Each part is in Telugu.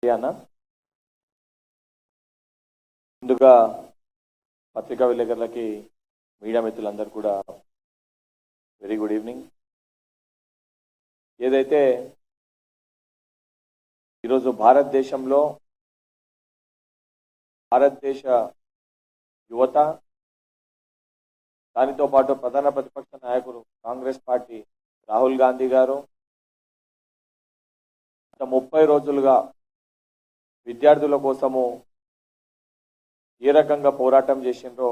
అన్న ముందుగా పత్రికా విలేకరులకి మీడియా మిత్రులందరూ కూడా వెరీ గుడ్ ఈవినింగ్. ఏదైతే ఈరోజు భారతదేశంలో భారతదేశ యువత దానితో పాటు ప్రధాన ప్రతిపక్ష నాయకులు కాంగ్రెస్ పార్టీ రాహుల్ గాంధీ గారు 30 రోజులుగా విద్యార్థుల కోసము ఏ రకంగా పోరాటం చేసిండ్రో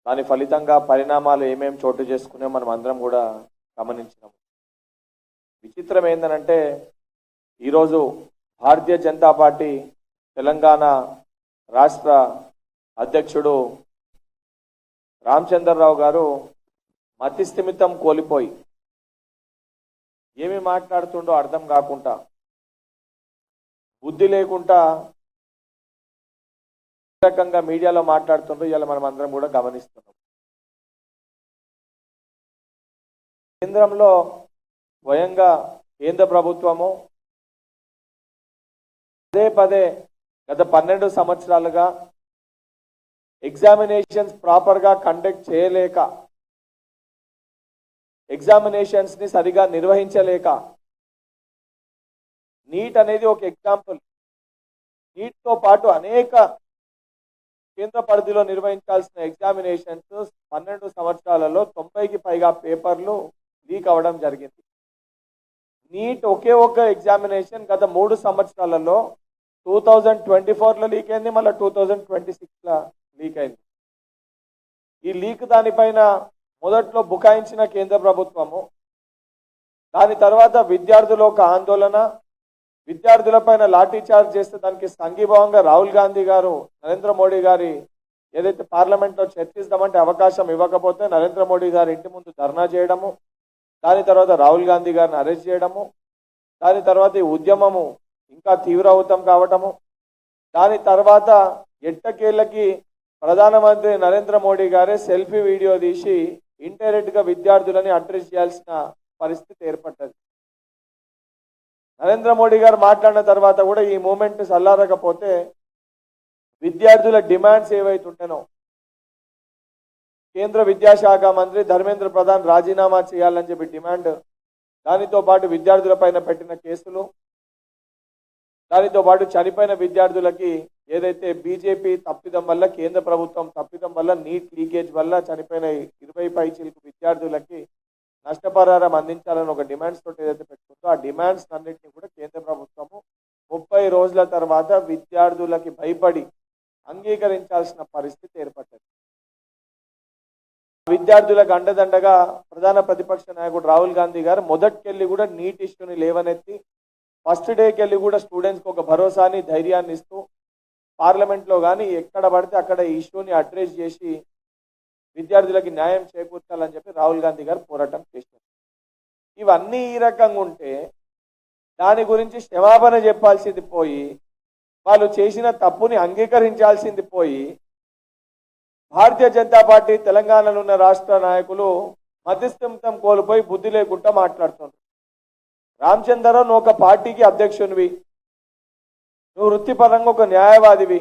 దాని ఫలితంగా పరిణామాలు ఏమేమి చోటు చేసుకునే మనం అందరం కూడా గమనించినాము. విచిత్రం ఏంటంటే ఈరోజు భారతీయ జనతా పార్టీ తెలంగాణ రాష్ట్ర అధ్యక్షుడు రామచంద్రరావు గారు మతి స్థిమితం కోల్పోయి ఏమి మాట్లాడుతుండో అర్థం కాకుండా బుద్ధి లేకుండా రకంగా మీడియాలో మాట్లాడుతుండ్రో ఇవాళ మనం అందరం కూడా గమనిస్తున్నాం. కేంద్రంలో స్వయంగా కేంద్ర ప్రభుత్వము పదే గత 12 సంవత్సరాలుగా ఎగ్జామినేషన్స్ ప్రాపర్గా కండక్ట్ చేయలేక ఎగ్జామినేషన్స్ ని సరిగా నిర్వహించలేక నీట్ అనేది ఒక ఎగ్జాంపుల్. నీట్తో పాటు అనేక కేంద్ర పరిధిలో నిర్వహించాల్సిన ఎగ్జామినేషన్స్ 12 సంవత్సరాలలో 90కి పైగా పేపర్లు లీక్ అవ్వడం జరిగింది. నీట్ ఒకే ఒక ఎగ్జామినేషన్ గత 3 సంవత్సరాలలో 2024లో లీక్ అయింది, మళ్ళీ 2026లో లీక్ అయింది. ఈ లీక్ దానిపైన మొదట్లో బుకాయించిన కేంద్ర ప్రభుత్వము, దాని తర్వాత విద్యార్థుల ఒక ఆందోళన, విద్యార్థులపైన లాఠీ చార్జ్ చేస్తే దానికి సంఘీభావంగా రాహుల్ గాంధీ గారు నరేంద్ర మోడీ గారి ఏదైతే పార్లమెంట్లో చర్చిస్తామంటే అవకాశం ఇవ్వకపోతే నరేంద్ర మోడీ గారి ఇంటి ముందు ధర్నా చేయడము, దాని తర్వాత రాహుల్ గాంధీ గారిని అరెస్ట్ చేయడము, దాని తర్వాత ఈ ఉద్యమము ఇంకా తీవ్రవతం కావటము, దాని తర్వాత ఎట్టకేళ్ళకి ప్రధానమంత్రి నరేంద్ర మోడీ గారే సెల్ఫీ వీడియో తీసి ఇండైరెక్ట్ గా విద్యార్థులని అడ్రస్ చేయాల్సిన పరిస్థితి ఏర్పడ్డది. నరేంద్ర మోడీ గారు మాట్లాడిన తర్వాత కూడా ఈ మూమెంట్ చల్లారకపోతే విద్యార్థుల డిమాండ్స్ ఏవైతుంటేనో కేంద్ర విద్యాశాఖ మంత్రి ధర్మేంద్ర ప్రధాన్ రాజీనామా చేయాలని చెప్పి డిమాండ్, దానితో పాటు విద్యార్థులపైన పెట్టిన కేసులు, దానితో పాటు చనిపోయిన విద్యార్థులకి ఏదైతే బీజేపీ తప్పిదం వల్ల కేంద్ర ప్రభుత్వం తప్పిదం వల్ల నీట్ లీకేజ్ వల్ల చనిపోయిన 20 పైచిలకు విద్యార్థులకి నష్టపరిహారం అందించాలని ఒక డిమాండ్స్ తోటి ఏదైతే పెట్టుకుందో ఆ డిమాండ్స్ అన్నింటినీ కూడా కేంద్ర ప్రభుత్వము 30 రోజుల తర్వాత విద్యార్థులకి భయపడి అంగీకరించాల్సిన పరిస్థితి ఏర్పడ్డది. విద్యార్థులకు అండదండగా ప్రధాన ప్రతిపక్ష నాయకుడు రాహుల్ గాంధీ గారు మొదటికెళ్ళి కూడా నీట్ ఇష్యూని లేవనెత్తి ఫస్ట్ డేకి వెళ్ళి కూడా స్టూడెంట్స్కి ఒక భరోసాని ధైర్యాన్ని ఇస్తూ పార్లమెంట్లో కానీ ఎక్కడ పడితే అక్కడ ఈ ఇష్యూని అడ్రస్ చేసి విద్యార్థులకి న్యాయం చేకూర్చాలని చెప్పి రాహుల్ గాంధీ గారు పోరాటం చేశారు. ఇవన్నీ ఈ రకంగా ఉంటే దాని గురించి క్షమాపణ చెప్పాల్సింది పోయి, వాళ్ళు చేసిన తప్పుని అంగీకరించాల్సింది పోయి, భారతీయ జనతా పార్టీ తెలంగాణలో ఉన్న రాష్ట్ర నాయకులు మధ్యస్థితం కోల్పోయి బుద్ధి లేకుండా మాట్లాడుతున్నారు. రామచంద్రరావు నువ్వు ఒక పార్టీకి అధ్యక్షునివి, నువ్వు వృత్తిపరంగా ఒక న్యాయవాదివి.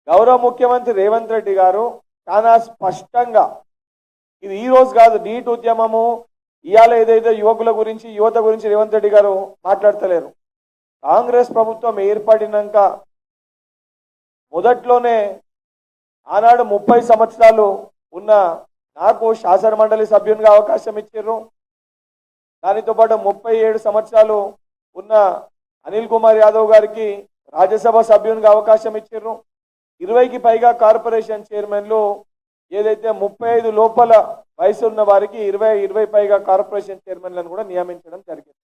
గౌరవ ముఖ్యమంత్రి రేవంత్ రెడ్డి గారు చాలా స్పష్టంగా, ఇది ఈ రోజు కాదు, నీట్ ఉద్యమము ఇవాళ ఏదైతే యువకుల గురించి యువత గురించి రేవంత్ రెడ్డి గారు మాట్లాడతలేరు. కాంగ్రెస్ ప్రభుత్వం ఏర్పడినాక మొదట్లోనే ఆనాడు 30 సంవత్సరాలు ఉన్న నాకు శాసన మండలి సభ్యునిగా అవకాశం ఇచ్చారు. దానితో పాటు 37 సంవత్సరాలు ఉన్న అనిల్ కుమార్ యాదవ్ గారికి రాజ్యసభ సభ్యునిగా అవకాశం ఇచ్చారు. 20కి పైగా కార్పొరేషన్ చైర్మన్లు ఏదైతే 35 లోపల వయసు ఉన్న వారికి 20 పైగా కార్పొరేషన్ చైర్మన్లను కూడా నియమించడం జరిగింది.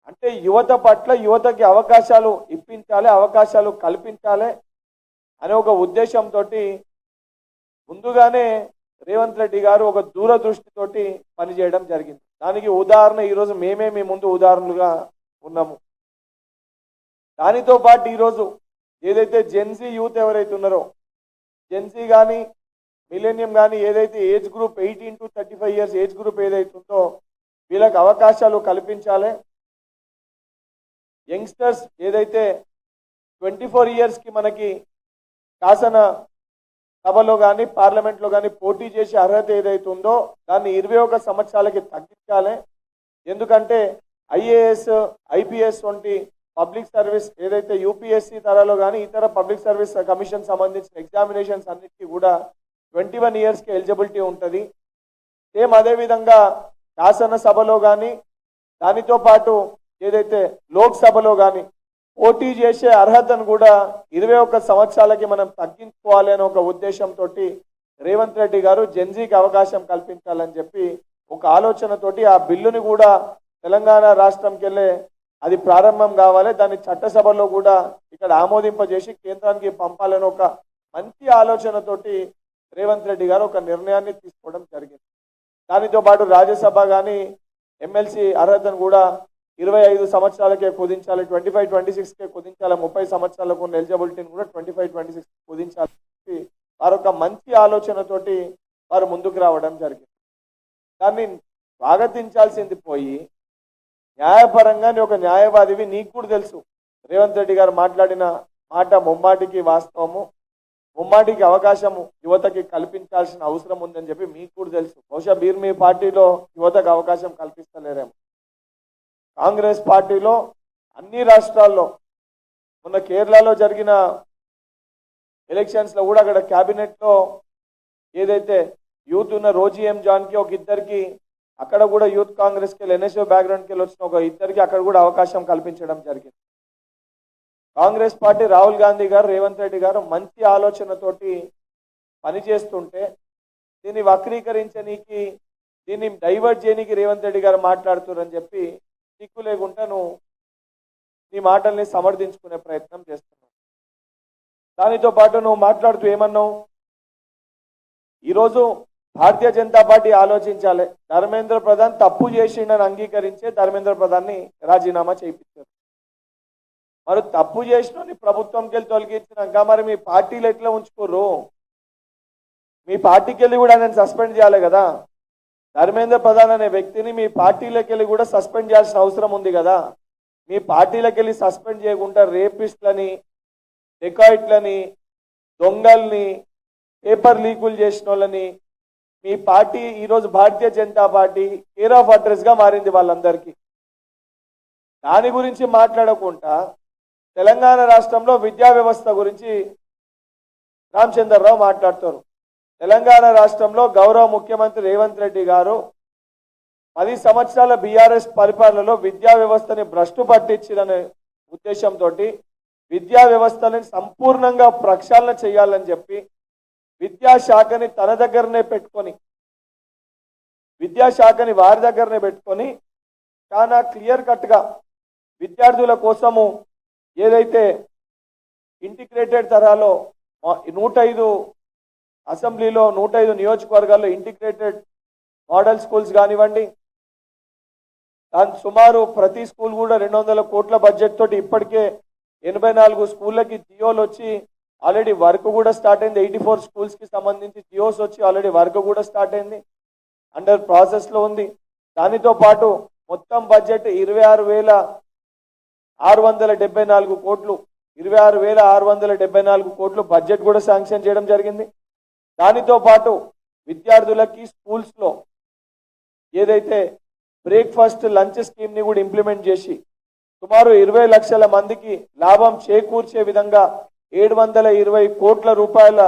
అంటే యువత పట్ల యువతకి అవకాశాలు ఇప్పించాలి, అవకాశాలు కల్పించాలి అనే ఒక ఉద్దేశంతో ముందుగానే రేవంత్ రెడ్డి గారు ఒక దూరదృష్టితోటి పనిచేయడం జరిగింది. దానికి ఉదాహరణ ఈరోజు మేమే మీ ముందు ఉదాహరణలుగా ఉన్నాము. దానితో పాటు ఈరోజు ఏదైతే జెన్సీ యూత్ ఎవరైతే ఉన్నారో, జెన్సీ కానీ మిలేనియం కానీ ఏదైతే age group 18 to 35 years age group ఏదైతే ఉందో వీళ్ళకి అవకాశాలు కల్పించాలి. యంగ్స్టర్స్ ఏదైతే 24 ఇయర్స్కి మనకి శాసన సభలో కానీ పార్లమెంట్లో కానీ పోటీ చేసే అర్హత ఏదైతే ఉందో దాన్ని 21 సంవత్సరాలకి తగ్గించాలి. ఎందుకంటే ఐఏఎస్ ఐపీఎస్ వంటి పబ్లిక్ సర్వీస్ ఏదైతే యూపీఎస్సీ తరాలో కానీ ఇతర పబ్లిక్ సర్వీస్ కమిషన్ సంబంధించిన ఎగ్జామినేషన్స్ అన్నిటికీ కూడా 21 ఇయర్స్కి ఎలిజిబిలిటీ ఉంటుంది. సేమ్ అదేవిధంగా శాసనసభలో కానీ దానితో పాటు ఏదైతే లోక్సభలో కానీ పోటీ చేసే అర్హతను కూడా 21 సంవత్సరాలకి మనం తగ్గించుకోవాలి అనే ఒక ఉద్దేశంతో రేవంత్ రెడ్డి గారు జెన్జీకి అవకాశం కల్పించాలని చెప్పి ఒక ఆలోచనతోటి ఆ బిల్లుని కూడా తెలంగాణ రాష్ట్రంకి వెళ్ళే అది ప్రారంభం కావాలి, దాన్ని చట్టసభలో కూడా ఇక్కడ ఆమోదింపజేసి కేంద్రానికి పంపాలని ఒక మంచి ఆలోచనతోటి రేవంత్ రెడ్డి గారు ఒక నిర్ణయాన్ని తీసుకోవడం జరిగింది. దానితో పాటు రాజ్యసభ కానీ ఎమ్మెల్సీ అర్హతను కూడా 25 సంవత్సరాలకే కుదించాలి, 25-26కే కుదించాలి, 30 సంవత్సరాలకు ఉన్న ఎలిజిబిలిటీని కూడా 25-26 కుదించాలి. వారు ఒక మంచి ఆలోచనతోటి వారు ముందుకు రావడం జరిగింది. దాన్ని స్వాగతించాల్సింది పోయి న్యాయపరంగా ఒక న్యాయవాదివి నీకు కూడా తెలుసు రేవంత్ రెడ్డి గారు మాట్లాడిన మాట ముమ్మాటికి వాస్తవము, ముమ్మాటికి అవకాశము యువతకి కల్పించాల్సిన అవసరం ఉందని చెప్పి మీకు కూడా తెలుసు. బహుశా మీరు మీ పార్టీలో యువతకు అవకాశం కల్పిస్తలేరేమో. కాంగ్రెస్ పార్టీలో అన్ని రాష్ట్రాల్లో మొన్న కేరళలో జరిగిన ఎలక్షన్స్లో కూడా అక్కడ క్యాబినెట్లో ఏదైతే యూత్ ఉన్న రోజీ ఎం జాన్కి ఒక ఇద్దరికి అక్కడ కూడా యూత్ కాంగ్రెస్కి ఎన్ఎస్ఓ బ్యాక్గ్రౌండ్కి వెళ్ళి వచ్చిన ఒక ఇద్దరికి అక్కడ కూడా అవకాశం కల్పించడం జరిగింది. కాంగ్రెస్ పార్టీ రాహుల్ గాంధీ గారు రేవంత్ రెడ్డి గారు మంచి ఆలోచనతోటి పనిచేస్తుంటే దీన్ని వక్రీకరించనీకి దీన్ని డైవర్ట్ చేయనీకి రేవంత్ రెడ్డి గారు మాట్లాడుతున్నారని చెప్పి సిగ్గు లేకుండా నువ్వు నీ మాటల్ని సమర్థించుకునే ప్రయత్నం చేస్తున్నావు. దానితో పాటు నువ్వు మాట్లాడుతూ ఏమన్నావు, ఈరోజు భారతీయ జనతా పార్టీ ఆలోచించాలి, ధర్మేంద్ర ప్రధాన్ తప్పు చేసిండని అంగీకరించే ధర్మేంద్ర ప్రధాన్ని రాజీనామా చేయించారు. మరి తప్పు చేసిన ప్రభుత్వంకి వెళ్ళి తొలగించినాక మరి మీ పార్టీలు ఎట్లా ఉంచుకోరు? మీ పార్టీకి వెళ్ళి కూడా నేను సస్పెండ్ చేయాలి కదా. ధర్మేంద్ర ప్రధాన్ అనే వ్యక్తిని మీ పార్టీలోకి వెళ్ళి కూడా సస్పెండ్ చేయాల్సిన అవసరం ఉంది కదా. మీ పార్టీలోకి వెళ్ళి సస్పెండ్ చేయకుండా రేపిస్ట్లని, డెకాయిట్లని, దొంగల్ని, పేపర్ లీకులు చేసిన వాళ్ళని మీ పార్టీ ఈరోజు Bharatiya Janata party care of అడ్రస్గా మారింది వాళ్ళందరికీ. దాని గురించి మాట్లాడకుండా తెలంగాణ రాష్ట్రంలో విద్యా వ్యవస్థ గురించి రామచంద్రరావు మాట్లాడతారు. తెలంగాణ రాష్ట్రంలో గౌరవ ముఖ్యమంత్రి రేవంత్ రెడ్డి గారు 10 సంవత్సరాల బీఆర్ఎస్ పరిపాలనలో విద్యా వ్యవస్థని భ్రష్టు పట్టించాలనే ఉద్దేశంతో విద్యా వ్యవస్థని సంపూర్ణంగా ప్రక్షాళన చేయాలని చెప్పి విద్యాశాఖని తన దగ్గరనే పెట్టుకొని విద్యాశాఖని వారి దగ్గరనే పెట్టుకొని చాలా క్లియర్ కట్గా విద్యార్థుల కోసము ఏదైతే ఇంటిగ్రేటెడ్ తరహాలో 105 అసెంబ్లీలో 105 నియోజకవర్గాల్లో ఇంటిగ్రేటెడ్ మోడల్ స్కూల్స్ కానివ్వండి, దాని సుమారు ప్రతి స్కూల్ కూడా 200 కోట్ల బడ్జెట్ తోటి ఇప్పటికే 84 స్కూళ్ళకి జియోలు వచ్చి ఆల్రెడీ వర్క్ కూడా స్టార్ట్ అయింది. 84 స్కూల్స్కి సంబంధించి జియోస్ వచ్చి ఆల్రెడీ వర్క్ కూడా స్టార్ట్ అయింది, అండర్ ప్రాసెస్లో ఉంది. దానితో పాటు మొత్తం బడ్జెట్ 26,674 కోట్లు 26,674 కోట్లు బడ్జెట్ కూడా శాంక్షన్ చేయడం జరిగింది. దానితో పాటు విద్యార్థులకి స్కూల్స్లో ఏదైతే బ్రేక్ఫాస్ట్ లంచ్ స్కీమ్ని కూడా ఇంప్లిమెంట్ చేసి సుమారు 20 లక్షల మందికి లాభం చేకూర్చే విధంగా 720 కోట్ల రూపాయల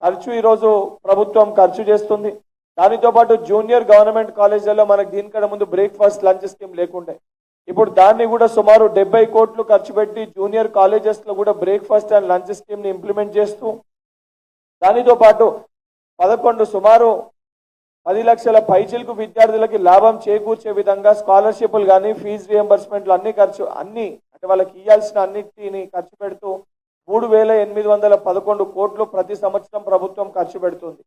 ఖర్చు ఈరోజు ప్రభుత్వం ఖర్చు చేస్తుంది. దానితో పాటు జూనియర్ గవర్నమెంట్ కాలేజీలలో మనకు దీనికన్నా ముందు బ్రేక్ఫాస్ట్ లంచ్ స్కీమ్ లేకుండే, ఇప్పుడు దాన్ని కూడా సుమారు 70 కోట్లు ఖర్చు పెట్టి జూనియర్ కాలేజెస్లో కూడా బ్రేక్ఫాస్ట్ అండ్ లంచ్ స్కీమ్ని ఇంప్లిమెంట్ చేస్తూ దానితో పాటు 11 సుమారు 10 లక్షల పైచిలకు విద్యార్థులకి లాభం చేకూర్చే విధంగా స్కాలర్షిప్లు కానీ ఫీజు రియంబర్స్మెంట్లు అన్ని అంటే వాళ్ళకి ఇవ్వాల్సిన అన్నిటిని ఖర్చు పెడుతూ 3,811 కోట్లు ప్రతి సంవత్సరం ప్రభుత్వం ఖర్చు పెడుతుంది.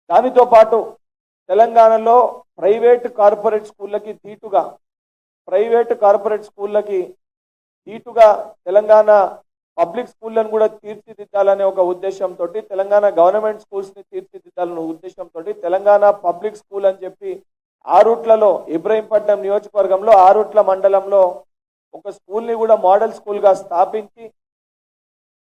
దానితో పాటు తెలంగాణలో ప్రైవేట్ కార్పొరేట్ స్కూళ్ళకి దీటుగా తెలంగాణ పబ్లిక్ స్కూళ్ళను కూడా తీర్చిదిద్దాలనే ఒక ఉద్దేశంతో తెలంగాణ గవర్నమెంట్ స్కూల్స్ని తీర్చిదిద్దాలనే ఉద్దేశంతో తెలంగాణ పబ్లిక్ స్కూల్ అని చెప్పి ఆరుట్లలో ఇబ్రహీంపట్నం నియోజకవర్గంలో ఆరుట్ల మండలంలో ఒక స్కూల్ని కూడా మోడల్ స్కూల్గా స్థాపించి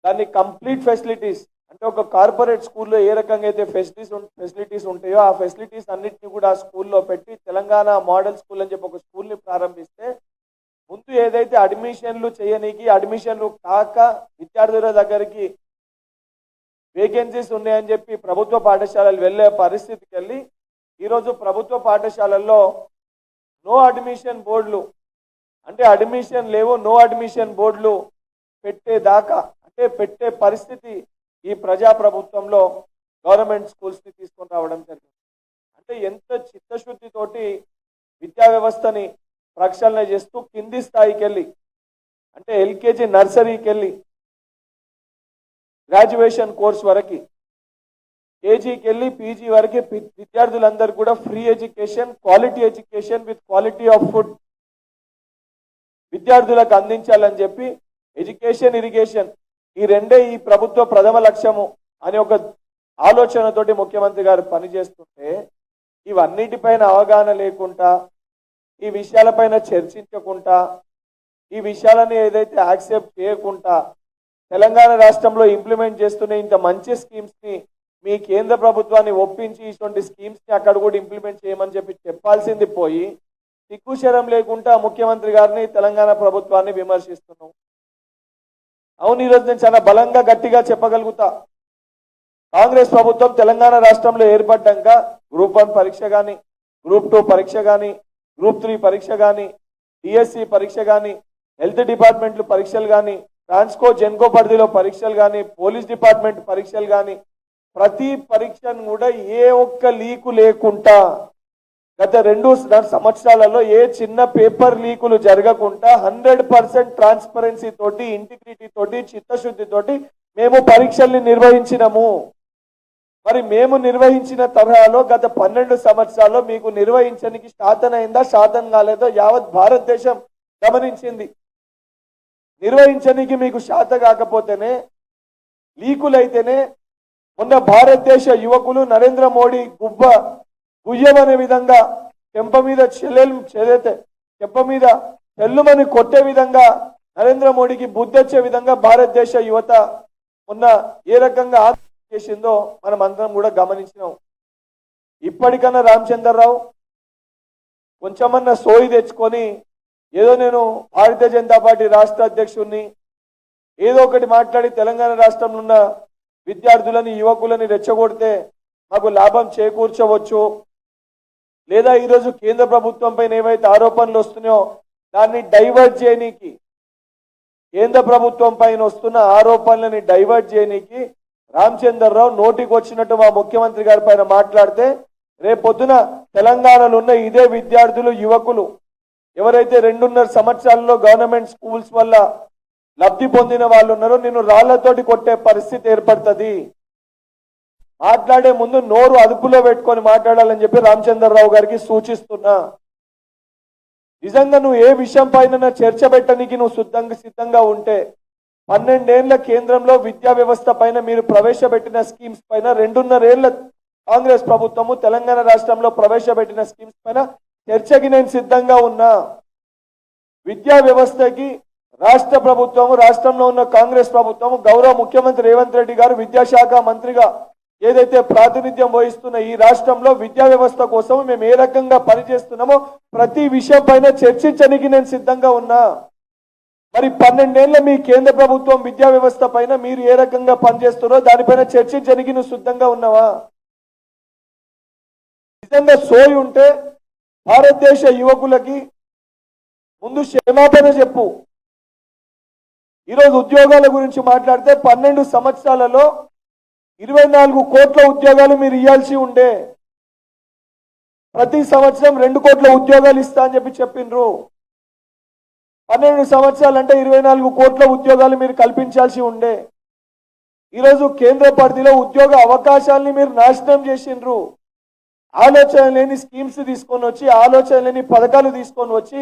దాన్ని కంప్లీట్ ఫెసిలిటీస్ అంటే ఒక కార్పొరేట్ స్కూల్లో ఏ రకంగా అయితే ఫెసిలిటీస్ ఉంటాయో ఆ ఫెసిలిటీస్ అన్నింటినీ కూడా ఆ స్కూల్లో పెట్టి తెలంగాణ మోడల్ స్కూల్ అని చెప్పి ఒక స్కూల్ని ప్రారంభిస్తే ముందు ఏదైతే అడ్మిషన్లు చేయనీకి అడ్మిషన్లు కాక విద్యార్థుల దగ్గరికి వేకెన్సీస్ ఉన్నాయని చెప్పి ప్రభుత్వ పాఠశాలలు వెళ్ళే పరిస్థితికి వెళ్ళి ఈరోజు ప్రభుత్వ పాఠశాలల్లో నో అడ్మిషన్ బోర్డులు అంటే అడ్మిషన్ లేవు నో అడ్మిషన్ బోర్డులు పెట్టేదాకా అంటే పెట్టే పరిస్థితి ఈ ప్రజాప్రభుత్వంలో గవర్నమెంట్ స్కూల్స్ని తీసుకొని రావడం జరిగింది. అంటే ఎంత చిత్తశుద్ధితోటి విద్యా వ్యవస్థని ప్రక్షాళన చేస్తూ కింది స్థాయికి వెళ్ళి అంటే ఎల్కేజీ నర్సరీకి వెళ్ళి గ్రాడ్యుయేషన్ కోర్స్ వరకు కేజీకి వెళ్ళి పీజీ వరకు విద్యార్థులందరూ కూడా free education quality education with quality of food విద్యార్థులకు అందించాలని చెప్పి ఎడ్యుకేషన్ ఇరిగేషన్ ఈ రెండే ఈ ప్రభుత్వ ప్రథమ లక్ష్యము అనే ఒక ఆలోచనతోటి ముఖ్యమంత్రి గారు పనిచేస్తుంటే ఇవన్నిటిపైన అవగాహన లేకుండా ఈ విషయాలపైన చర్చించకుండా ఈ విషయాలని ఏదైతే యాక్సెప్ట్ చేయకుండా తెలంగాణ రాష్ట్రంలో ఇంప్లిమెంట్ చేస్తున్న ఇంత మంచి స్కీమ్స్ని మీ కేంద్ర ప్రభుత్వాన్ని ఒప్పించి ఇటువంటి స్కీమ్స్ని అక్కడ కూడా ఇంప్లిమెంట్ చేయమని చెప్పి చెప్పాల్సింది పోయి సిగ్గుశరం లేకుండా ముఖ్యమంత్రి గారిని తెలంగాణ ప్రభుత్వాన్ని విమర్శిస్తున్నాం. అవును, ఈరోజు నేను చాలా బలంగా గట్టిగా చెప్పగలుగుతా. కాంగ్రెస్ ప్రభుత్వం తెలంగాణ రాష్ట్రంలో ఏర్పడ్డాక గ్రూప్ 1 పరీక్ష కానీ గ్రూప్ 2 పరీక్ష కానీ గ్రూప్ 3 పరీక్ష కానీ డిఎస్సి పరీక్ష కానీ హెల్త్ డిపార్ట్మెంట్లు పరీక్షలు కానీ ట్రాన్స్కో జెన్కో పరిధిలో పరీక్షలు కానీ పోలీస్ డిపార్ట్మెంట్ పరీక్షలు కానీ ప్రతి పరీక్షను కూడా ఏ ఒక్క లీకు లేకుండా గత 2 సంవత్సరాలలో ఏ చిన్న పేపర్ లీకులు జరగకుండా 100% ట్రాన్స్పరెన్సీ తోటి ఇంటిగ్రిటీ తోటి చిత్తశుద్ధి తోటి మేము పరీక్షల్ని నిర్వహించినము. మరి మేము నిర్వహించిన తరహాలో గత 12 సంవత్సరాల్లో మీకు నిర్వహించడానికి శాతనైందా శాతం కాలేదో యావత్ భారతదేశం గమనించింది. నిర్వహించడానికి మీకు శాత కాకపోతేనే లీకులైతేనే మొన్న భారతదేశ యువకులు నరేంద్ర మోడీ గుయ్యమనే విధంగా చెంప మీద చెల్లుమని కొట్టే విధంగా నరేంద్ర మోడీకి బుద్ధొచ్చే విధంగా భారతదేశ యువత మొన్న ఏ రకంగా చేసిందో మనం అందరం కూడా గమనించినాం. ఇప్పటికన్నా రామచంద్రరావు కొంచెమన్నా సోయి తెచ్చుకొని ఏదో నేను భారతీయ జనతా పార్టీ రాష్ట్ర అధ్యక్షుడిని ఏదో ఒకటి మాట్లాడి తెలంగాణ రాష్ట్రంలో ఉన్న విద్యార్థులని యువకులని రెచ్చగొడితే మాకు లాభం చేకూర్చవచ్చు, లేదా ఈరోజు కేంద్ర ప్రభుత్వం పైన ఏవైతే ఆరోపణలు వస్తున్నాయో దాన్ని డైవర్ట్ చేయనీకి కేంద్ర ప్రభుత్వం పైన వస్తున్న ఆరోపణలని డైవర్ట్ చేయనీకి రామచంద్రరావు నోటికి వచ్చినట్టు మా ముఖ్యమంత్రి గారి పైన మాట్లాడితే రేపొద్దున తెలంగాణలో ఉన్న ఇదే విద్యార్థులు యువకులు ఎవరైతే 2.5 సంవత్సరాల్లో గవర్నమెంట్ స్కూల్స్ వల్ల లబ్ధి పొందిన వాళ్ళు ఉన్నారో నిన్ను రాళ్లతోటి కొట్టే పరిస్థితి ఏర్పడుతుంది. మాట్లాడే ముందు నోరు అదుపులో పెట్టుకొని మాట్లాడాలని చెప్పి రామచంద్రరావు గారికి సూచిస్తున్నా. నిజంగా నువ్వు ఏ విషయం పైన చర్చ పెట్టడానికి నువ్వు సిద్ధంగా ఉంటే 12 ఏళ్ల కేంద్రంలో విద్యా వ్యవస్థ పైన మీరు ప్రవేశపెట్టిన స్కీమ్స్ పైన 2.5 ఏళ్ల కాంగ్రెస్ ప్రభుత్వము తెలంగాణ రాష్ట్రంలో ప్రవేశపెట్టిన స్కీమ్స్ పైన చర్చకి నేను సిద్ధంగా ఉన్నా. విద్యా వ్యవస్థకి రాష్ట్ర ప్రభుత్వము రాష్ట్రంలో ఉన్న కాంగ్రెస్ ప్రభుత్వము గౌరవ ముఖ్యమంత్రి రేవంత్ రెడ్డి గారు విద్యాశాఖ మంత్రిగా ఏదైతే ప్రాతినిధ్యం వహిస్తున్న ఈ రాష్ట్రంలో విద్యా వ్యవస్థ కోసం మేము ఏ రకంగా పనిచేస్తున్నామో ప్రతి విషయం పైన చర్చించడానికి నేను సిద్ధంగా ఉన్నా. మరి 12 ఏళ్ల మీ కేంద్ర ప్రభుత్వం విద్యా వ్యవస్థ పైన మీరు ఏ రకంగా పనిచేస్తున్నారో దానిపైన చర్చించడానికి నువ్వు సిద్ధంగా ఉన్నావా? నిజంగా సోయి ఉంటే భారతదేశ యువకులకి ముందు క్షమాపణ చెప్పు. ఈరోజు ఉద్యోగాల గురించి మాట్లాడితే 12 సంవత్సరాలలో 24 కోట్ల ఉద్యోగాలు మీరు ఇవ్వాల్సి ఉండే. ప్రతి సంవత్సరం 2 కోట్ల ఉద్యోగాలు ఇస్తా అని చెప్పిండ్రు. 12 సంవత్సరాలు అంటే 24 కోట్ల ఉద్యోగాలు మీరు కల్పించాల్సి ఉండే. ఈరోజు కేంద్ర పరిధిలో ఉద్యోగ అవకాశాలని మీరు నాశనం చేసిండ్రు. ఆలోచన లేని స్కీమ్స్ తీసుకొని వచ్చి ఆలోచన లేని పథకాలు తీసుకొని వచ్చి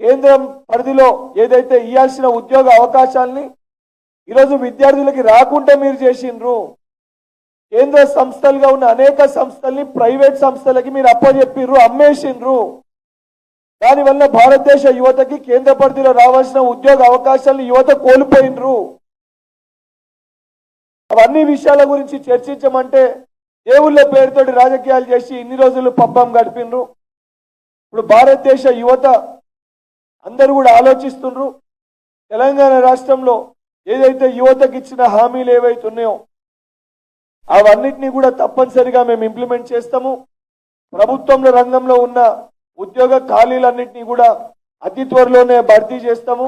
కేంద్రం పరిధిలో ఏదైతే ఇవ్వాల్సిన ఉద్యోగ అవకాశాలని ఈరోజు విద్యార్థులకి రాకుండా మీరు చేసిండ్రు. కేంద్ర సంస్థలుగా ఉన్న అనేక సంస్థల్ని ప్రైవేట్ సంస్థలకి మీరు అప్పచెప్పిర్రు, అమ్మేసిండ్రు. దానివల్ల భారతదేశ యువతకి కేంద్ర పరిధిలో రావాల్సిన ఉద్యోగ అవకాశాలను యువత కోల్పోయినరు. అవన్నీ విషయాల గురించి చర్చించమంటే దేవుళ్ళ పేరుతోటి రాజకీయాలు చేసి ఇన్ని రోజులు పబ్బం గడిపినరు. ఇప్పుడు భారతదేశ యువత అందరూ కూడా ఆలోచిస్తున్నారు. తెలంగాణ రాష్ట్రంలో ఏదైతే యువతకి ఇచ్చిన హామీలు ఏవైతే ఉన్నాయో అవన్నిటినీ కూడా తప్పనిసరిగా మేము ఇంప్లిమెంట్ చేస్తాము. ప్రభుత్వంలో రంగంలో ఉన్న ఉద్యోగ ఖాళీలన్నింటినీ కూడా అతి త్వరలోనే భర్తీ చేస్తాము.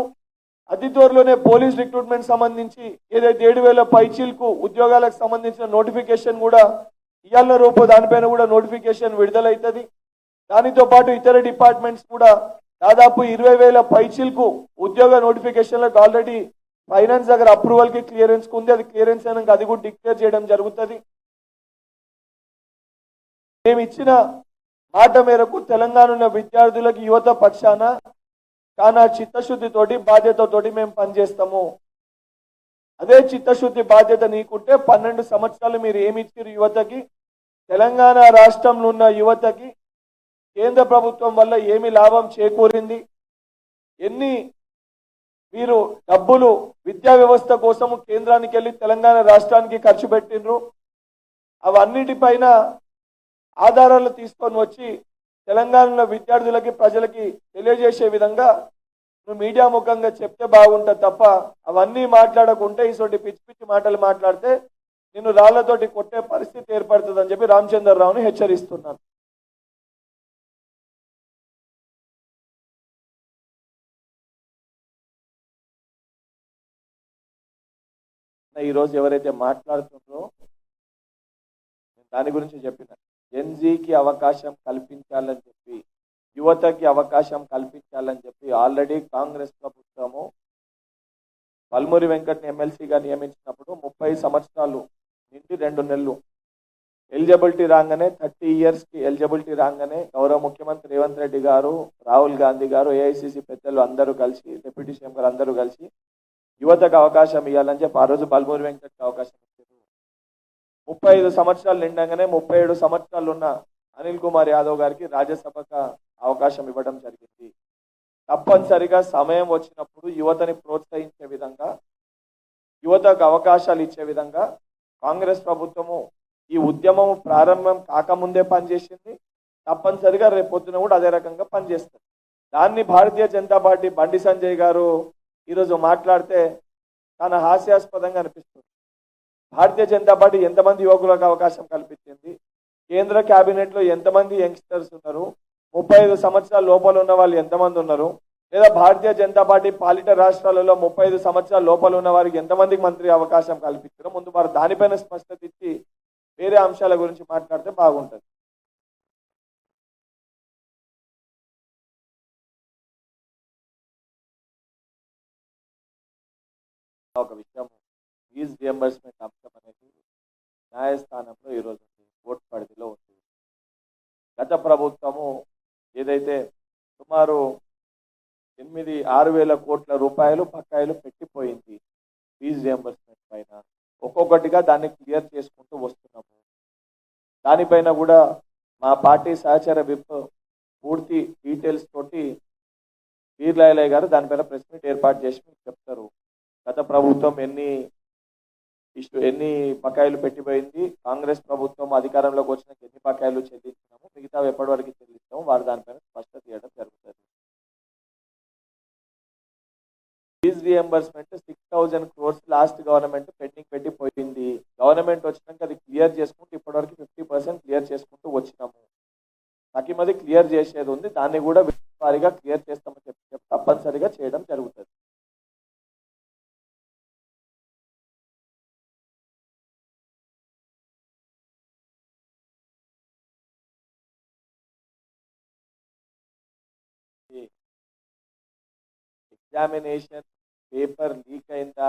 అతి త్వరలోనే పోలీస్ రిక్రూట్మెంట్ సంబంధించి ఏదైతే 7,000 పైచీలకు ఉద్యోగాలకు సంబంధించిన నోటిఫికేషన్ కూడా ఇవాళ రూపో దానిపైన కూడా నోటిఫికేషన్ విడుదలవుతుంది. దానితో పాటు ఇతర డిపార్ట్మెంట్స్ కూడా దాదాపు 20,000 పైచీలకు ఉద్యోగ నోటిఫికేషన్లకు ఆల్రెడీ ఫైనాన్స్ దగ్గర అప్రూవల్ కి క్లియరెన్స్ ఉంది. అది క్లియరెన్స్ అయినాక అది కూడా డిక్లేర్ చేయడం జరుగుతుంది. మేము ఇచ్చిన మాట మేరకు తెలంగాణ ఉన్న విద్యార్థులకు యువత పక్షాన చాలా చిత్తశుద్ధితోటి బాధ్యతతోటి మేము పనిచేస్తాము. అదే చిత్తశుద్ధి బాధ్యత నీకుంటే 12 సంవత్సరాలు మీరు ఏమి ఇచ్చారు యువతకి, తెలంగాణ రాష్ట్రంలో ఉన్న యువతకి కేంద్ర ప్రభుత్వం వల్ల ఏమి లాభం చేకూరింది, ఎన్ని మీరు డబ్బులు విద్యా వ్యవస్థ కోసము కేంద్రానికి వెళ్ళి తెలంగాణ రాష్ట్రానికి ఖర్చు పెట్టినరు, అవన్నిటిపైన ఆధారాలు తీసుకొని వచ్చి తెలంగాణలో విద్యార్థులకి ప్రజలకి తెలియజేసే విధంగా నువ్వు మీడియా ముఖంగా చెప్తే బాగుంటుంది తప్ప అవన్నీ మాట్లాడకుంటే ఇటువంటి పిచ్చి పిచ్చి మాటలు మాట్లాడితే నిన్ను రాళ్లతోటి కొట్టే పరిస్థితి ఏర్పడుతుందని చెప్పి రామచంద్రరావుని హెచ్చరిస్తున్నాను. ఈరోజు ఎవరైతే మాట్లాడుతున్నారో దాని గురించి చెప్పిన ఎన్జీకి అవకాశం కల్పించాలని చెప్పి, యువతకి అవకాశం కల్పించాలని చెప్పి ఆల్రెడీ కాంగ్రెస్ ప్రభుత్వము పల్మూరి వెంకట్ని ఎమ్మెల్సీగా నియమించినప్పుడు 30 సంవత్సరాలు నిండి 2 నెలలు ఎలిజిబిలిటీ రాగానే 30 ఇయర్స్కి ఎలిజిబిలిటీ రాగానే గౌరవ ముఖ్యమంత్రి రేవంత్ రెడ్డి గారు, రాహుల్ గాంధీ గారు, ఏఐసిసి పెద్దలు అందరూ కలిసి, డిప్యూటీ సీఎం గారు అందరూ కలిసి యువతకు అవకాశం ఇవ్వాలని చెప్పి ఆ రోజు పల్మూరి వెంకట్కి అవకాశం ఇచ్చారు. 35 సంవత్సరాలు నిండగానే 37 సంవత్సరాలు ఉన్న అనిల్ కుమార్ యాదవ్ గారికి రాజ్యసభకు అవకాశం ఇవ్వడం జరిగింది. తప్పనిసరిగా సమయం వచ్చినప్పుడు యువతని ప్రోత్సహించే విధంగా, యువతకు అవకాశాలు ఇచ్చే విధంగా కాంగ్రెస్ ప్రభుత్వము ఈ ఉద్యమం ప్రారంభం కాకముందే పనిచేసింది. తప్పనిసరిగా రేపొద్దున కూడా అదే రకంగా పనిచేస్తుంది. దాన్ని భారతీయ జనతా పార్టీ బండి సంజయ్ గారు ఈరోజు మాట్లాడితే చాలా హాస్యాస్పదంగా అనిపిస్తుంది. భారతీయ జనతా పార్టీ ఎంతమంది యువకులకు అవకాశం కల్పించింది, కేంద్ర క్యాబినెట్లో ఎంతమంది యంగ్స్టర్స్ ఉన్నారు, 35 సంవత్సరాల లోపల ఉన్న వాళ్ళు ఎంతమంది ఉన్నారు, లేదా భారతీయ జనతా పార్టీ పాలిట రాష్ట్రాలలో 35 సంవత్సరాల లోపల ఉన్న వారికి ఎంతమందికి మంత్రి అవకాశం కల్పించారో ముందు వారు దానిపైన స్పష్టత ఇచ్చి వేరే అంశాల గురించి మాట్లాడితే బాగుంటుంది. ఒక విషయం, ఫీజు రియంబర్స్మెంట్ అంశం అనేది న్యాయస్థానంలో ఈరోజు కోర్టు పరిధిలో ఉంది. గత ప్రభుత్వము ఏదైతే సుమారు 6,000 కోట్ల రూపాయలు బకాయిలు పెట్టిపోయింది ఫీజు రియంబర్స్మెంట్ పైన, ఒక్కొక్కటిగా దాన్ని క్లియర్ చేసుకుంటూ వస్తున్నాము. దానిపైన కూడా మా పార్టీ సహచర విప్ పూర్తి డీటెయిల్స్ తోటి వీర్లాయలయ్య గారు దానిపైన ప్రెస్ మీట్ ఏర్పాటు చేసి మీకు చెప్తారు. గత ప్రభుత్వం ఎన్ని బకాయిలు పెట్టిపోయింది, కాంగ్రెస్ ప్రభుత్వం అధికారంలోకి వచ్చినాక ఎన్ని బకాయిలు చెల్లించినాము, మిగతా ఎప్పటి వరకు చెల్లిస్తాము, వారు దానిపైన స్పష్టత ఇవ్వడం జరుగుతుంది. Fee reimbursement 6,000 crores last government pending పెట్టిపోయింది. గవర్నమెంట్ వచ్చినాక అది క్లియర్ చేసుకుంటూ ఇప్పటివరకు 50% క్లియర్ చేసుకుంటూ వచ్చినాము. సకిమది క్లియర్ చేసేది ఉంది, దాన్ని కూడా వారిగా క్లియర్ చేస్తామని చెప్పి తప్పనిసరిగా చేయడం జరుగుతుంది. ఎగ్జామినేషన్ పేపర్ లీక్ అయిందా,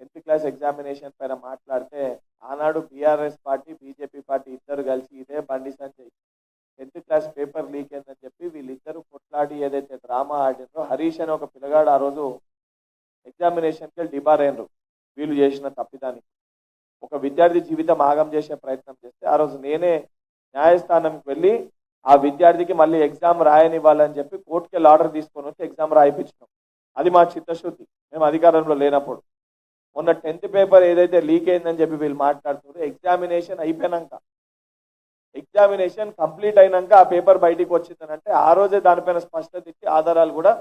10th క్లాస్ ఎగ్జామినేషన్ పైన మాట్లాడితే ఆనాడు బీఆర్ఎస్ పార్టీ బీజేపీ పార్టీ ఇద్దరు కలిసి ఇదే Bandi Sanjay 10th class paper leak అయిందని చెప్పి వీళ్ళిద్దరు కొట్లాడి ఏదైతే డ్రామా ఆడినో, హరీష్ అని ఒక పిల్లగాడు ఆ రోజు ఎగ్జామినేషన్కి వెళ్ళి డిబార్ అయినరు వీళ్ళు చేసిన తప్పిదానికి. ఒక విద్యార్థి జీవితం ఆగం చేసే ప్రయత్నం చేస్తే ఆ రోజు నేనే న్యాయస్థానంకి వెళ్ళి ఆ విద్యార్థికి మళ్ళీ ఎగ్జామ్ రాయనివ్వాలని చెప్పి కోర్టుకి ఆర్డర్ తీసుకొని వచ్చి ఎగ్జామ్ రాయిపించినాం. అది మా చిత్తశుద్ధి మేము అధికారంలో లేనప్పుడు. మొన్న 10th పేపర్ ఏదైతే లీక్ అయిందని చెప్పి వీళ్ళు మాట్లాడుతున్నారు, ఎగ్జామినేషన్ కంప్లీట్ అయినాక ఆ పేపర్ బయటికి వచ్చిందనంటే ఆ రోజే దానిపైన స్పష్టత ఇచ్చి ఆధారాలు కూడా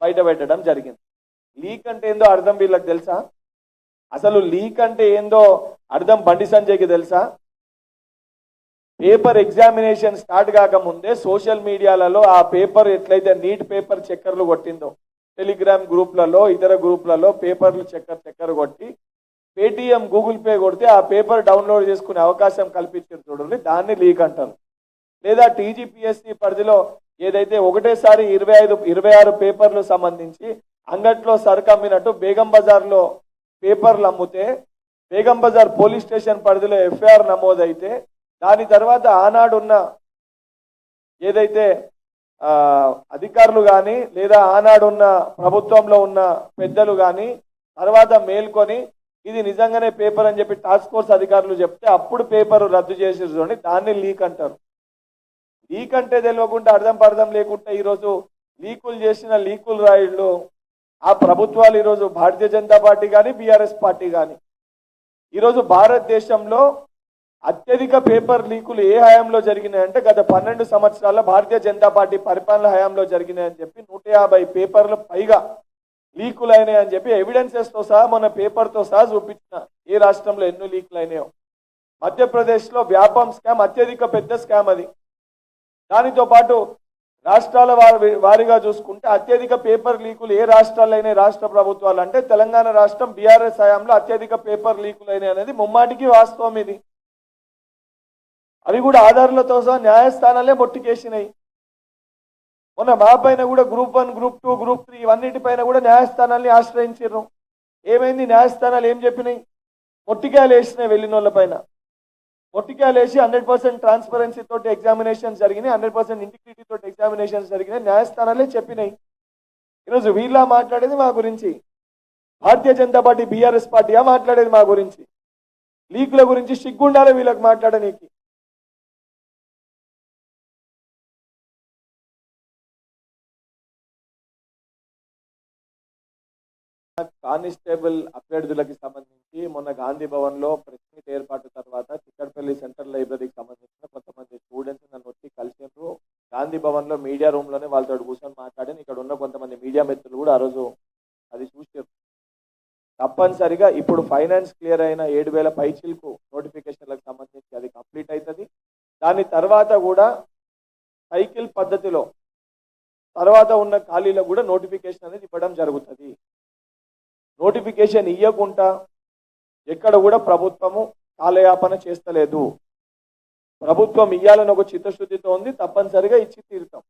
బయట పెట్టడం జరిగింది. లీక్ అంటే ఏందో అర్థం వీళ్ళకి తెలుసా? అసలు లీక్ అంటే ఏందో అర్థం బండి సంజయ్కి తెలుసా? పేపర్ ఎగ్జామినేషన్ స్టార్ట్ కాకముందే సోషల్ మీడియాలలో ఆ పేపర్ ఎట్లయితే నీట్ పేపర్ చక్కర్లు కొట్టిందో, టెలిగ్రామ్ గ్రూప్లలో ఇతర గ్రూప్లలో పేపర్లు చక్కర్ కొట్టి పేటిఎం గూగుల్ పే కొడితే ఆ పేపర్ డౌన్లోడ్ చేసుకునే అవకాశం కల్పించారు చూడండి, దాన్ని లీక్ అంటారు. లేదా టీజీపీఎస్సీ పరిధిలో ఏదైతే ఒకటేసారి 26 పేపర్లు సంబంధించి అంగట్లో సరుకు అమ్మినట్టు బేగం బజార్లో పేపర్లు అమ్మితే బేగం బజార్ పోలీస్ స్టేషన్ పరిధిలో ఎఫ్ఐఆర్ నమోదైతే దాని తర్వాత ఆనాడున్న ఏదైతే అధికారులు కానీ లేదా ఆనాడున్న ప్రభుత్వంలో ఉన్న పెద్దలు కానీ తర్వాత మేల్కొని ఇది నిజంగానే పేపర్ అని చెప్పి టాస్క్ ఫోర్స్ అధికారులు చెప్తే అప్పుడు పేపర్ రద్దు చేసి చూడండి, దాన్ని లీక్ అంటారు. లీక్ అంటే తెలియకుండా అర్థం లేకుండా ఈరోజు లీకులు చేసిన లీకులు రాయిళ్ళు ఆ ప్రభుత్వాలు ఈరోజు భారతీయ జనతా పార్టీ కానీ బీఆర్ఎస్ పార్టీ కానీ ఈరోజు భారతదేశంలో అత్యధిక పేపర్ లీకులు ఏ హయాంలో జరిగినాయంటే గత 12 సంవత్సరాల భారతీయ జనతా పార్టీ పరిపాలన హయాంలో జరిగినాయని చెప్పి 150 పేపర్లు పైగా లీకులు అయినాయి అని చెప్పి ఎవిడెన్సెస్తో సహా మన పేపర్తో సహా చూపించిన ఏ రాష్ట్రంలో ఎన్నో లీకులు అయినాయో. మధ్యప్రదేశ్లో వ్యాపం స్కామ్ అత్యధిక పెద్ద స్కామ్ అది. దానితో పాటు రాష్ట్రాల వారీగా చూసుకుంటే అత్యధిక పేపర్ లీకులు ఏ రాష్ట్రాలు అయినాయి రాష్ట్ర ప్రభుత్వాలు అంటే తెలంగాణ రాష్ట్రం బీఆర్ఎస్ హయాంలో అత్యధిక పేపర్ లీకులు అయినాయి అనేది ముమ్మాటికి వాస్తవం. ఇది అవి కూడా ఆధారాలతో సహా న్యాయస్థానాలే మొట్టికేసినాయి. మొన్న మా పైన కూడా గ్రూప్ 1, గ్రూప్ 2, గ్రూప్ 3 ఇవన్నిటిపైన కూడా న్యాయస్థానాల్ని ఆశ్రయించారు. ఏమైంది? న్యాయస్థానాలు ఏం చెప్పినాయి? మొట్టికాయలు వేసినాయి వెళ్ళిన వాళ్ళ పైన. మొట్టికాయలు వేసి 100% ట్రాన్స్పరెన్సీ తోటి ఎగ్జామినేషన్ జరిగినాయి, 100% ఇంటిగ్రిటీ తోటి ఎగ్జామినేషన్స్ జరిగినాయి, న్యాయస్థానాలే చెప్పినాయి. ఈరోజు వీళ్ళ మాట్లాడేది మా గురించి, భారతీయ జనతా పార్టీ బీఆర్ఎస్ పార్టీయా మాట్లాడేది మా గురించి? లీకుల గురించి సిగ్గుండాలి వీళ్ళకి మాట్లాడనీకి. కానిస్టేబుల్ అభ్యర్థులకి సంబంధించి మొన్న గాంధీ భవన్ లో ప్రెస్ మీట్ ఏర్పాటు తర్వాత చిక్కడపల్లి సెంట్రల్ లైబ్రరీకి సంబంధించిన కొంతమంది స్టూడెంట్స్ నన్ను వచ్చి కలిసినారు. గాంధీ భవన్ లో మీడియా రూమ్ లోనే వాళ్ళతో కూర్చొని మాట్లాడాను. ఇక్కడ ఉన్న కొంతమంది మీడియా మిత్రులు కూడా ఆ రోజు అది చూసారు. తప్పనిసరిగా ఇప్పుడు ఫైనాన్స్ క్లియర్ అయిన 7,000 పైచిల్కు నోటిఫికేషన్లకు సంబంధించి అది కంప్లీట్ అవుతుంది. దాని తర్వాత కూడా సైకిల్ పద్ధతిలో తర్వాత ఉన్న ఖాళీలకు కూడా నోటిఫికేషన్ అనేది ఇవ్వడం జరుగుతుంది. నోటిఫికేషన్ ఇవ్వకుండా ఎక్కడ కూడా ప్రభుత్వము కాలయాపన చేస్తలేదు. ప్రభుత్వం ఇవ్వాలని ఒక చిత్తశుద్ధితో ఉంది, తప్పనిసరిగా ఇచ్చి తీరుతాం.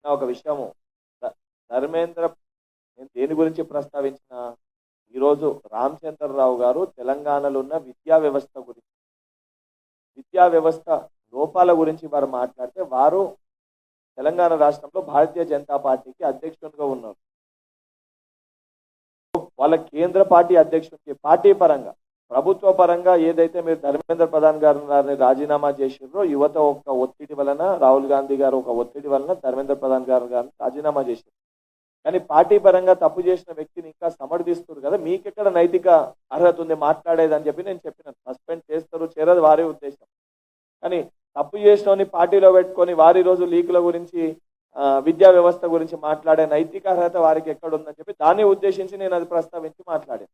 ఒక విషయము ధర్మేంద్ర, నేను దేని గురించి ప్రస్తావించిన, ఈరోజు రామచంద్రరావు గారు తెలంగాణలో ఉన్న విద్యా వ్యవస్థ లోపాల గురించి వారు మాట్లాడితే వారు తెలంగాణ రాష్ట్రంలో భారతీయ జనతా పార్టీకి అధ్యక్షునిగా ఉన్నారు. వాళ్ళ కేంద్ర పార్టీ అధ్యక్షుడికి పార్టీ పరంగా ప్రభుత్వ పరంగా ఏదైతే మీరు ధర్మేంద్ర ప్రధాన్ గారిని రాజీనామా చేసిర్రో, యువత ఒక ఒత్తిడి వలన, రాహుల్ గాంధీ గారు ఒక ఒత్తిడి వలన ధర్మేంద్ర ప్రధాన్ గారిని రాజీనామా చేశారు. కానీ పార్టీ పరంగా తప్పు చేసిన వ్యక్తిని ఇంకా సమర్థిస్తారు కదా, మీకెక్కడ నైతిక అర్హత ఉంది మాట్లాడేదని చెప్పి నేను చెప్పినాను. సస్పెండ్ చేస్తారు చేరదు వారి ఉద్దేశం, కానీ తప్పు చేసిన పార్టీలో పెట్టుకొని వారి రోజు లీకుల గురించి విద్యా వ్యవస్థ గురించి మాట్లాడే నైతిక అర్హత వారికి ఎక్కడ ఉందని చెప్పి దాన్ని ఉద్దేశించి నేను అది ప్రస్తావించి మాట్లాడాను.